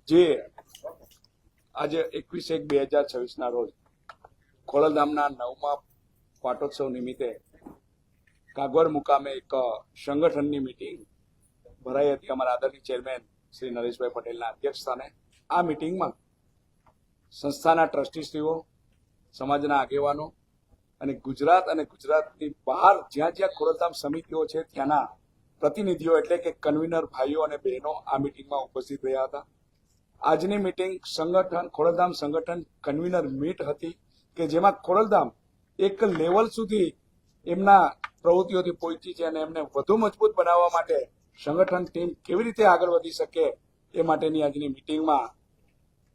જે આજે 21/1/2026 રોજ ખોડલધામના 9મા પાટોત્સવ નિમિત્તે કાગવડ મુકામે એક સંગઠનની મીટિંગ ભરાઈ હતી અમારા આદરણીય ચેરમેન શ્રી નરેશભાઈ પટેલના અધ્યક્ષસ્થાને। આ મીટિંગમાં સંસ્થાના ટ્રસ્ટીશ્રીઓ, સમાજના આગેવાનો અને ગુજરાતની બહાર જ્યાં જ્યાં ખોડલધામ સમિતિઓ છે ત્યાંના પ્રતિનિધિઓ એટલે કે કન્વીનર ભાઈઓ અને બહેનો આ મીટિંગમાં ઉપસ્થિત રહ્યા હતા। આજની મીટિંગ ખોડલધામ સંગઠન કન્વીનર મીટ હતી કે જેમાં ખોડલધામ એક લેવલ સુધી એમના પ્રવૃત્તિઓથી પહોંચી છે અને એમને વધુ મજબૂત બનાવવા માટે સંગઠન ટીમ કેવી રીતે આગળ વધી શકે એ માટેની આજની મીટિંગમાં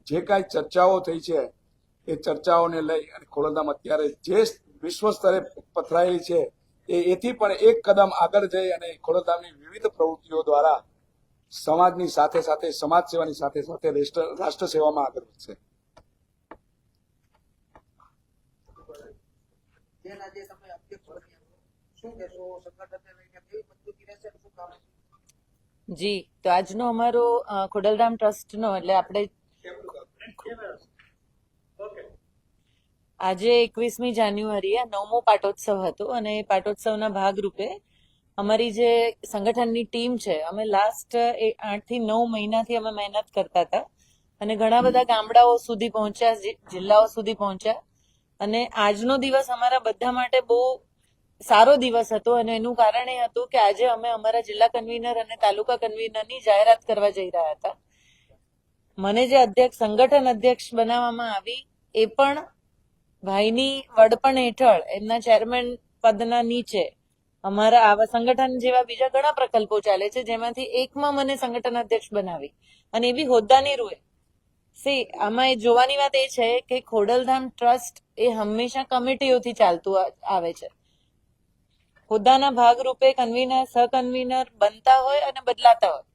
જે કાંઈ ચર્ચાઓ થઈ છે એ ચર્ચાઓને લઈ અને ખોડલધામ અત્યારે જે વિશ્વ સ્તરે પથરાયેલી છે એથી પણ એક કદમ આગળ જઈ અને ખોડલધામની વિવિધ પ્રવૃત્તિઓ દ્વારા સમાજની સાથે સાથે સમાજ સેવાની સાથે સાથે રાષ્ટ્ર સેવામાં આગળ વધશે। જી, તો આજનો અમારો ખોડલધામ ટ્રસ્ટનો એટલે આપણે આજે 21મી જાન્યુઆરીએ 9મો પાટોત્સવ હતો અને એ પાટોત્સવના ભાગરૂપે અમારી જે સંગઠનની ટીમ છે, અમે લાસ્ટ 8 થી 9 મહિનાથી અમે મહેનત કરતા હતા અને ઘણા બધા ગામડાઓ સુધી પહોંચ્યા, જિલ્લાઓ સુધી પહોંચ્યા અને આજનો દિવસ અમારા બધા માટે બહુ સારો દિવસ હતો અને એનું કારણ એ હતું કે આજે અમે અમારા જિલ્લા કન્વીનર અને તાલુકા કન્વીનરની જાહેરાત કરવા જઈ રહ્યા હતા। મને જે સંગઠન અધ્યક્ષ બનાવવામાં આવી એ પણ ભાઈની વડપણ હેઠળ એમના ચેરમેન પદના નીચે અમારા આવા સંગઠન જેવા બીજા ઘણા પ્રકલ્પો ચાલે છે જેમાંથી એકમાં મને સંગઠન અધ્યક્ષ બનાવી અને એ બી હોદ્દાની રૂએ। આમાં એ જોવાની વાત એ છે કે ખોડલધામ ટ્રસ્ટ એ હંમેશા કમિટીઓથી ચાલતું આવે છે। હોદ્દાના ભાગરૂપે કન્વીનર સહકન્વીનર બનતા હોય અને બદલાતા હોય,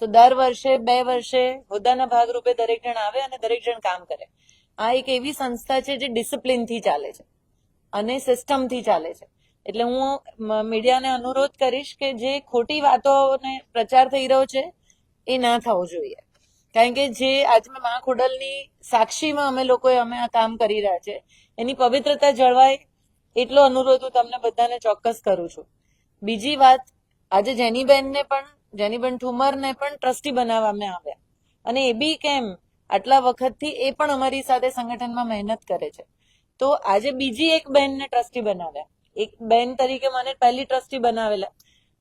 તો દર વર્ષે 2 વર્ષે હોદ્દાના ભાગરૂપે દરેક જણ આવે અને દરેક જણ કામ કરે। આ એક એવી સંસ્થા છે જે ડિસિપ્લિનથી ચાલે છે અને સિસ્ટમથી ચાલે છે। એટલે હું મીડિયાને અનુરોધ કરીશ કે જે ખોટી વાતોને પ્રચાર થઈ રહ્યો છે એ ના થવો જોઈએ, કારણ કે જે આજે મા ખોડલની સાક્ષીમાં અમે આ કામ કરી રહ્યા છે એની પવિત્રતા જળવાય એટલો અનુરોધ હું તમને બધાને ચોક્કસ કરું છું। બીજી વાત, આજે જેનીબેન ઠુમરને પણ ટ્રસ્ટી બનાવવામાં આવ્યા અને એ બી કેમ, આટલા વખતથી એ પણ અમારી સાથે સંગઠનમાં મહેનત કરે છે। તો આજે બીજી એક બહેનને ટ્રસ્ટી બનાવ્યા, એક બહેન તરીકે મને પહેલી ટ્રસ્ટી બનાવેલા,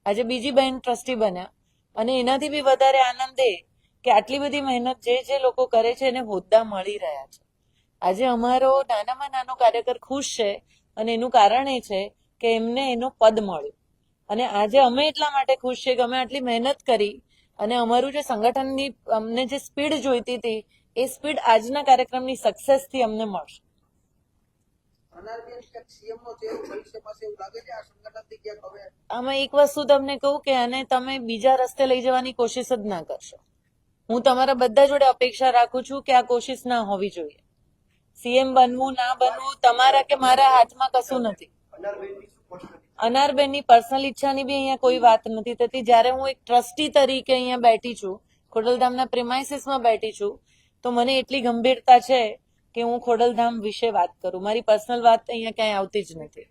આજે બીજી બહેન ટ્રસ્ટી બન્યા અને એનાથી બી વધારે આનંદ એ કે આટલી બધી મહેનત જે લોકો કરે છે એને હોદ્દા મળી રહ્યા છે। આજે અમારો નાનામાં નાનો કાર્યકર ખુશ છે અને એનું કારણ એ છે કે એમને એનું પદ મળ્યું અને આજે અમે એટલા માટે ખુશ છે કે અમે આટલી મહેનત કરી અને અમારું જે સંગઠનની અમને જે સ્પીડ જોઈતી હતી એ સ્પીડ આજના કાર્યક્રમની સક્સેસથી અમને મળશે। આમાં એક વસ્તુ તમને કહું કે આને તમે બીજા રસ્તે લઈ જવાની કોશિશ જ ના કરશો। હું તમારા બધા જોડે અપેક્ષા રાખું છું કે આ કોશિશ ના હોવી જોઈએ। સીએમ બનવું ના બનવું તમારા કે મારા હાથમાં કશું નથી। અનારબેનની પર્સનલ ઈચ્છાની બી અહીંયા કોઈ વાત નથી થતી। જ્યારે હું એક ટ્રસ્ટી તરીકે અહીંયા બેઠી છું, ખોડલધામના પ્રિમાઇસીસમાં બેઠી છું, તો મને એટલી ગંભીરતા છે કે હું ખોડલધામ વિશે વાત કરું, મારી પર્સનલ વાત અહીંયા ક્યાંય આવતી જ નથી।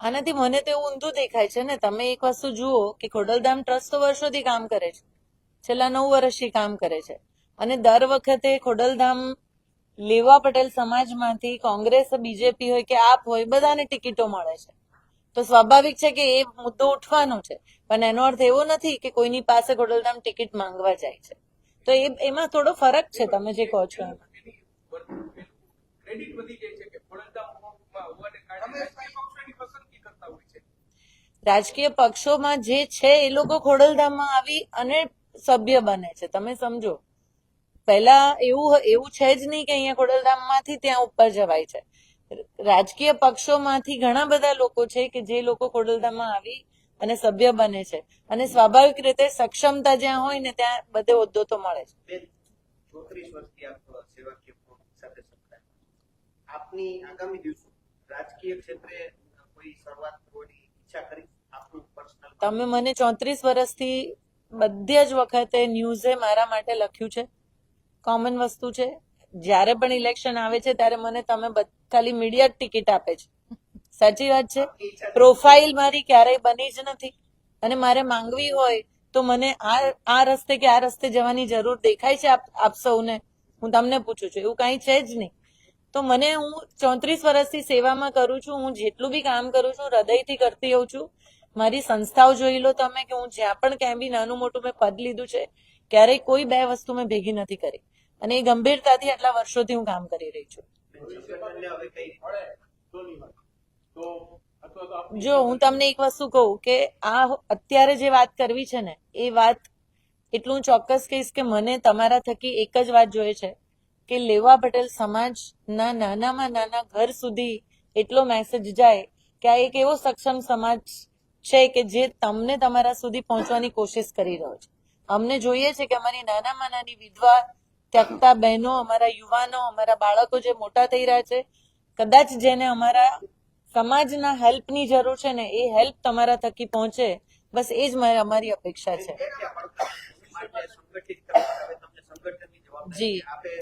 આનાથી મને તો એવું ઊંધું દેખાય છે ને, તમે એક વસ્તુ જુઓ કે ખોડલધામ ટ્રસ્ટ તો વર્ષોથી કામ કરે છે, છેલ્લા 9 વર્ષથી કામ કરે છે અને દર વખતે ખોડલધામ લેવા પટેલ સમાજમાંથી કોંગ્રેસ, બીજેપી હોય કે આપ હોય, બધાને ટિકિટો મળે છે, તો સ્વાભાવિક છે કે એ મુદ્દો ઉઠવાનો છે, પણ એનો અર્થ એવો નથી કે કોઈની પાસે ખોડલધામ ટિકિટ માંગવા જાય છે। તો એમાં થોડો ફરક છે, તમે જે કહો છો એમાં। રાજકીય પક્ષોમાં જે છે એ લોકો ખોડલધામમાં આવી અને સભ્ય બને છે, તમે સમજો। પહેલા એવું છે જ નહીં કે અહીંયા ખોડલધામમાંથી ત્યાં ઉપર જવાય છે। રાજકીય પક્ષોમાંથી ઘણા બધા લોકો છે કે જે લોકો ખોડલધામમાં આવી અને સભ્ય બને છે અને સ્વાભાવિક રીતે સક્ષમતા જ્યાં હોય ને ત્યાં બધે હોદ્દો તો મળે છે. બેન, 34 વર્ષથી આપ સેવાકીય પ્રવૃત્તિ સાથે સંકળાયેલા. આપની આગામી દિવસો રાજકીય ક્ષેત્રે કોઈ શરૂઆત કરવાની ઈચ્છા કરી? આપનું પર્સનલ તમે મને 34 વર્ષથી બધી જ વખતે ન્યૂઝે મારા માટે લખ્યું છે. કોમન વસ્તુ છે, જ્યારે પણ ઇલેક્શન આવે છે ત્યારે મને તમે ખાલી મીડિયા જ ટિકિટ આપે છે. સાચી વાત છે. પ્રોફાઇલ મારી ક્યારેય બની જ નથી અને મારે માંગવી હોય તો મને આ રસ્તે કે આ રસ્તે જવાની જરૂર દેખાય છે આપ સૌને? હું તમને પૂછું છું, એવું કાંઈ છે જ નહીં. તો મને હું 34 વર્ષથી સેવામાં કરું છું. હું જેટલું બી કામ કરું છું હૃદયથી કરતી હોઉં છું. મારી સંસ્થાઓ જોઈ લો તમે કે હું જ્યાં પણ ક્યાંય બી નાનું મોટું મેં પદ લીધું છે ક્યારેય કોઈ બે વસ્તુ મેં ભેગી નથી કરી અને એ ગંભીરતાથી આટલા વર્ષોથી હું કામ કરી રહી છું. સંગઠનને હવે કઈ રીતે? જો હું તમને એક વસ્તુ કહું કે આ અત્યારે જે વાત કરવી છે ને એ વાત એટલું ચોક્કસ કહીશ કે મને તમારા થકી એક જ વાત જોઈએ છે કે લેવા પટેલ સમાજના નાનામાં નાના ઘર સુધી એટલો મેસેજ જાય કે આ એક એવો સક્ષમ સમાજ છે કે જે તમને તમારા સુધી પહોંચવાની કોશિશ કરી રહ્યો છે. અમને જોઈએ છે કે અમારી નાનામાં નાની વિધવા ત્યક્તા બહેનો, અમારા યુવાનો, અમારા બાળકો જે મોટા થઈ રહ્યા છે, કદાચ જેને અમારા સમાજના હેલ્પની જરૂર છે ને એ હેલ્પ તમારા થકી પહોંચે, બસ એ જ અમારી અપેક્ષા છે. ક્યાં પડકાર માટે સંગઠિત કરવા? હવે તમને સંગઠનની જવાબદારી જી. છે. આપે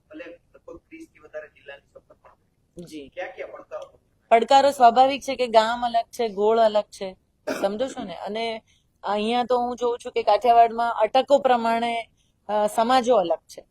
ભલે લગભગ 30 થી વધારે જિલ્લાની સફર પણ જી, ક્યાં પડકારો? પડકારો સ્વાભાવિક છે કે ગામ અલગ છે, ગોળ અલગ છે, સમજો છો ને? અને અહીંયા તો હું જોઉં છું કે કાઠિયાવાડમાં અટકો પ્રમાણે સમાજો અલગ છે.